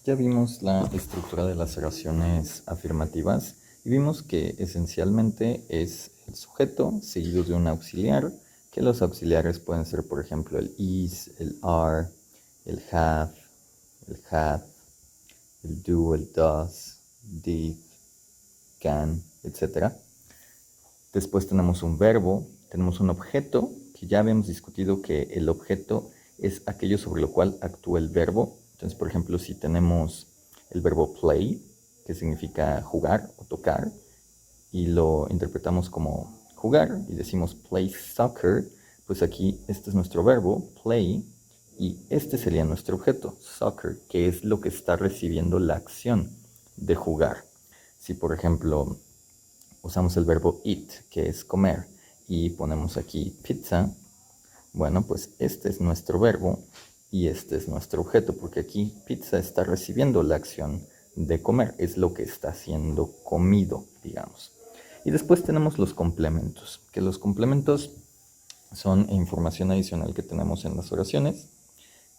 Ya vimos la estructura de las oraciones afirmativas y vimos que esencialmente es el sujeto seguido de un auxiliar, que los auxiliares pueden ser, por ejemplo, el is, el are, el have, el had, el do, el does, did, can, etc. Después tenemos un verbo, tenemos un objeto, que ya habíamos discutido que el objeto es aquello sobre lo cual actúa el verbo. Entonces, por ejemplo, si tenemos el verbo play, que significa jugar o tocar, y lo interpretamos como jugar y decimos play soccer, pues aquí este es nuestro verbo, play, y este sería nuestro objeto, soccer, que es lo que está recibiendo la acción de jugar. Si, por ejemplo, usamos el verbo eat, que es comer, y ponemos aquí pizza, bueno, pues este es nuestro verbo y este es nuestro objeto, porque aquí pizza está recibiendo la acción de comer, es lo que está siendo comido, digamos. Y después tenemos los complementos, que los complementos son información adicional que tenemos en las oraciones,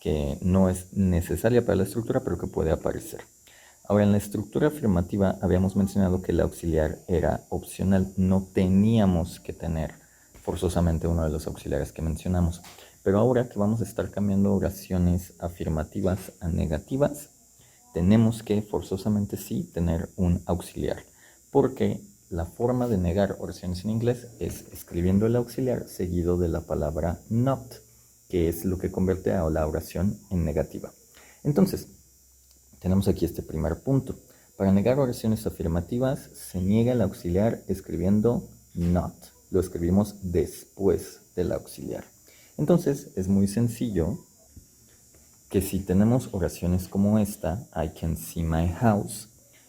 que no es necesaria para la estructura, pero que puede aparecer. Ahora, en la estructura afirmativa habíamos mencionado que el auxiliar era opcional, no teníamos que tener forzosamente uno de los auxiliares que mencionamos. Pero ahora que vamos a estar cambiando oraciones afirmativas a negativas, tenemos que forzosamente sí tener un auxiliar, porque la forma de negar oraciones en inglés es escribiendo el auxiliar seguido de la palabra not, que es lo que convierte a la oración en negativa. Entonces, tenemos aquí este primer punto. Para negar oraciones afirmativas, se niega el auxiliar escribiendo not. Lo escribimos después del auxiliar. Entonces, es muy sencillo que si tenemos oraciones como esta, I can see my house,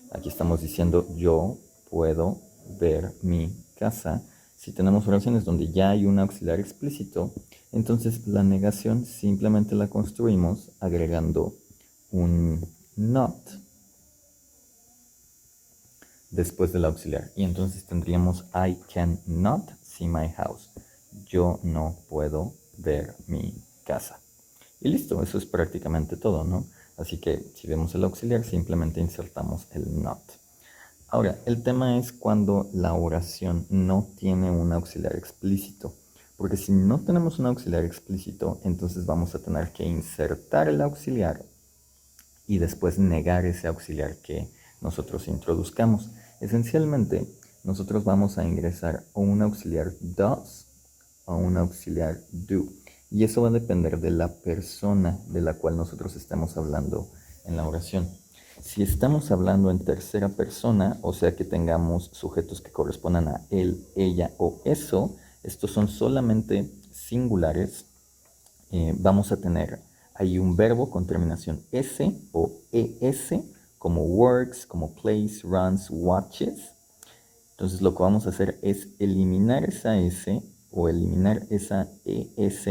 aquí estamos diciendo yo puedo ver mi casa. Si tenemos oraciones donde ya hay un auxiliar explícito, entonces la negación simplemente la construimos agregando un not después del auxiliar. Y entonces tendríamos I can not see my house. Yo no puedo ver mi casa. Y listo, eso es prácticamente todo, ¿no? Así que si vemos el auxiliar, simplemente insertamos el not. Ahora, el tema es cuando la oración no tiene un auxiliar explícito. Porque si no tenemos un auxiliar explícito, entonces vamos a tener que insertar el auxiliar y después negar ese auxiliar que nosotros introduzcamos. Esencialmente, nosotros vamos a ingresar o un auxiliar does o un auxiliar do. Y eso va a depender de la persona de la cual nosotros estemos hablando en la oración. Si estamos hablando en tercera persona, o sea que tengamos sujetos que correspondan a él, ella o eso, estos son solamente singulares, vamos a tener ahí un verbo con terminación S o ES, como works, como plays, runs, watches. Entonces lo que vamos a hacer es eliminar esa S o eliminar esa ES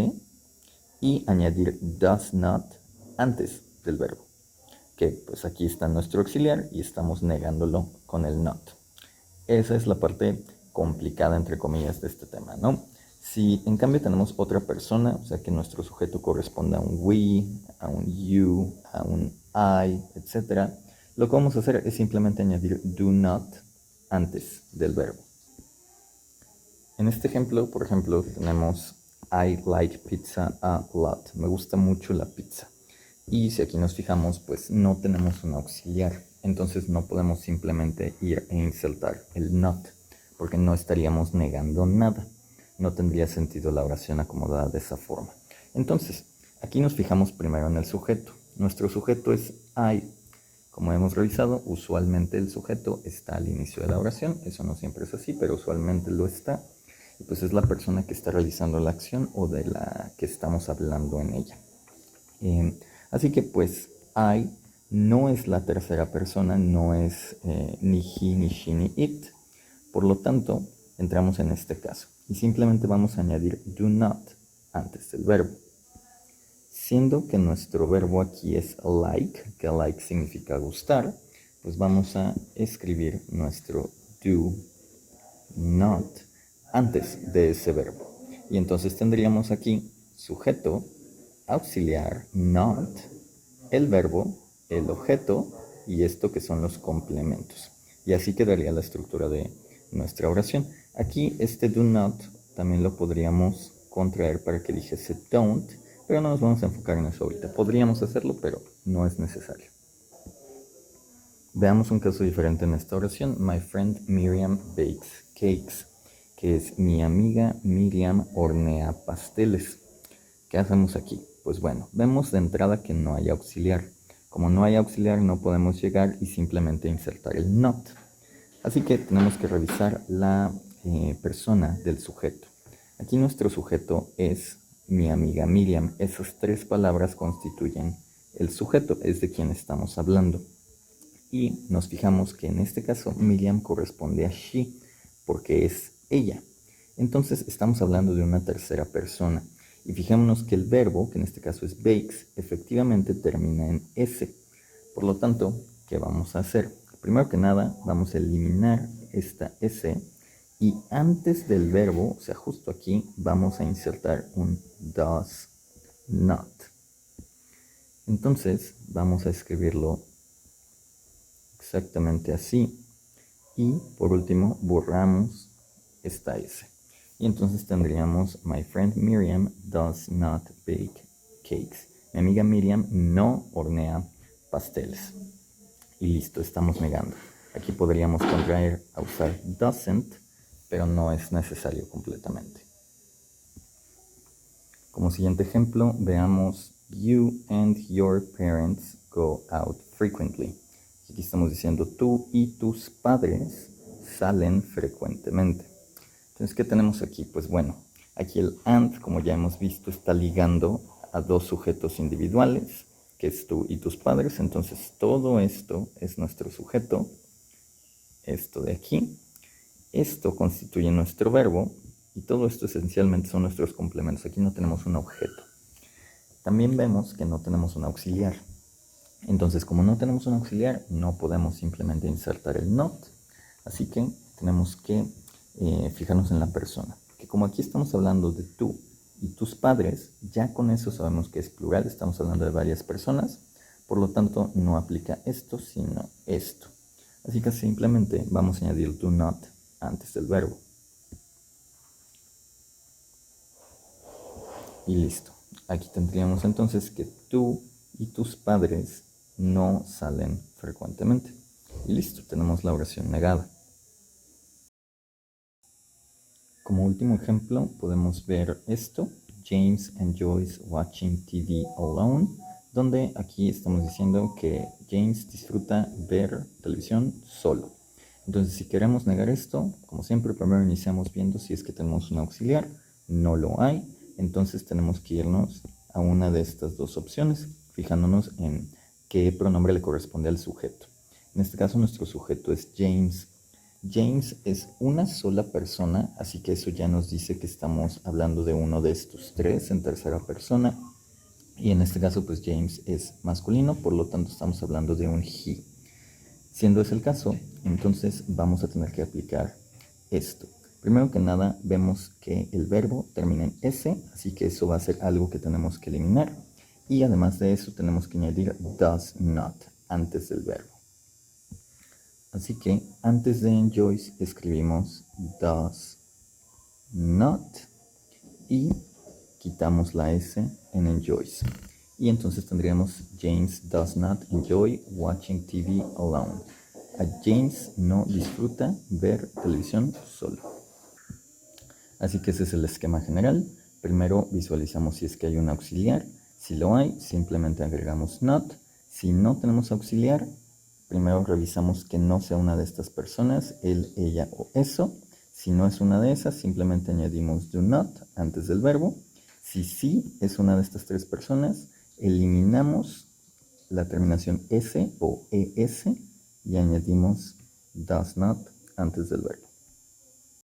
y añadir does not antes del verbo, que pues aquí está nuestro auxiliar y estamos negándolo con el not. Esa es la parte complicada, entre comillas, de este tema, ¿no? Si en cambio tenemos otra persona, o sea que nuestro sujeto corresponde a un we, a un you, a un I, etc., lo que vamos a hacer es simplemente añadir do not antes del verbo. En este ejemplo, por ejemplo, tenemos I like pizza a lot. Me gusta mucho la pizza. Y si aquí nos fijamos, pues no tenemos un auxiliar. Entonces no podemos simplemente ir e insertar el not, porque no estaríamos negando nada. No tendría sentido la oración acomodada de esa forma. Entonces, aquí nos fijamos primero en el sujeto. Nuestro sujeto es I. Como hemos revisado, usualmente el sujeto está al inicio de la oración. Eso no siempre es así, pero usualmente lo está. Y pues es la persona que está realizando la acción o de la que estamos hablando en ella. Así que pues I no es la tercera persona, no es ni he, ni she, ni it. Por lo tanto, entramos en este caso. Y simplemente vamos a añadir do not antes del verbo. Siendo que nuestro verbo aquí es like, que like significa gustar, pues vamos a escribir nuestro do not antes de ese verbo. Y entonces tendríamos aquí sujeto, auxiliar, not, el verbo el objeto y esto que son los complementos. Y así quedaría la estructura de nuestra oración. Aquí este do not también lo podríamos contraer para que dijese don't, pero no nos vamos a enfocar en eso ahorita. Podríamos hacerlo, pero no es necesario. Veamos un caso diferente en esta oración. My friend Miriam bakes cakes, que es mi amiga Miriam hornea pasteles. ¿Qué hacemos aquí? Pues bueno, vemos de entrada que no hay auxiliar. Como no hay auxiliar, no podemos llegar y simplemente insertar el not. Así que tenemos que revisar la persona del sujeto. Aquí nuestro sujeto es mi amiga Miriam. Esas tres palabras constituyen el sujeto, es de quien estamos hablando. Y nos fijamos que en este caso Miriam corresponde a she, porque es ella. Entonces estamos hablando de una tercera persona. Y fijémonos que el verbo, que en este caso es bakes, efectivamente termina en S. Por lo tanto, ¿qué vamos a hacer? Primero que nada, vamos a eliminar esta S y antes del verbo, o sea, justo aquí, vamos a insertar un does not. Entonces, vamos a escribirlo exactamente así. Y por último, borramos esta S. Y entonces tendríamos, my friend Miriam does not bake cakes. Mi amiga Miriam no hornea pasteles. Y listo, estamos negando. Aquí podríamos contraer a usar doesn't, pero no es necesario completamente. Como siguiente ejemplo, veamos you and your parents go out frequently. Aquí estamos diciendo tú y tus padres salen frecuentemente. Entonces, ¿qué tenemos aquí? Pues bueno, aquí el and, como ya hemos visto, está ligando a dos sujetos individuales, que es tú y tus padres. Entonces, todo esto es nuestro sujeto. Esto de aquí. Esto constituye nuestro verbo. Y todo esto esencialmente son nuestros complementos. Aquí no tenemos un objeto. También vemos que no tenemos un auxiliar. Entonces, como no tenemos un auxiliar, no podemos simplemente insertar el not. Así que tenemos que fijarnos en la persona. Que como aquí estamos hablando de tú y tus padres, ya con eso sabemos que es plural, estamos hablando de varias personas, por lo tanto no aplica esto, sino esto. Así que simplemente vamos a añadir el do not antes del verbo. Y listo. Aquí tendríamos entonces que tú y tus padres no salen frecuentemente. Y listo, tenemos la oración negada. Como último ejemplo, podemos ver esto, James enjoys watching TV alone, donde aquí estamos diciendo que James disfruta ver televisión solo. Entonces, si queremos negar esto, como siempre, primero iniciamos viendo si es que tenemos un auxiliar. No lo hay, entonces tenemos que irnos a una de estas dos opciones, fijándonos en qué pronombre le corresponde al sujeto. En este caso, nuestro sujeto es James. James es una sola persona, así que eso ya nos dice que estamos hablando de uno de estos tres en tercera persona. Y en este caso, pues James es masculino, por lo tanto estamos hablando de un he. Siendo ese el caso, entonces vamos a tener que aplicar esto. Primero que nada, vemos que el verbo termina en S, así que eso va a ser algo que tenemos que eliminar. Y además de eso, tenemos que añadir does not antes del verbo. Así que antes de enjoys escribimos does not y quitamos la S en enjoys. Y entonces tendríamos James does not enjoy watching TV alone. A James no disfruta ver televisión solo. Así que ese es el esquema general. Primero visualizamos si es que hay un auxiliar. Si lo hay, simplemente agregamos not. Si no tenemos auxiliar, primero revisamos que no sea una de estas personas, él, ella o eso. Si no es una de esas, simplemente añadimos do not antes del verbo. Si sí es una de estas tres personas, eliminamos la terminación S o ES y añadimos does not antes del verbo.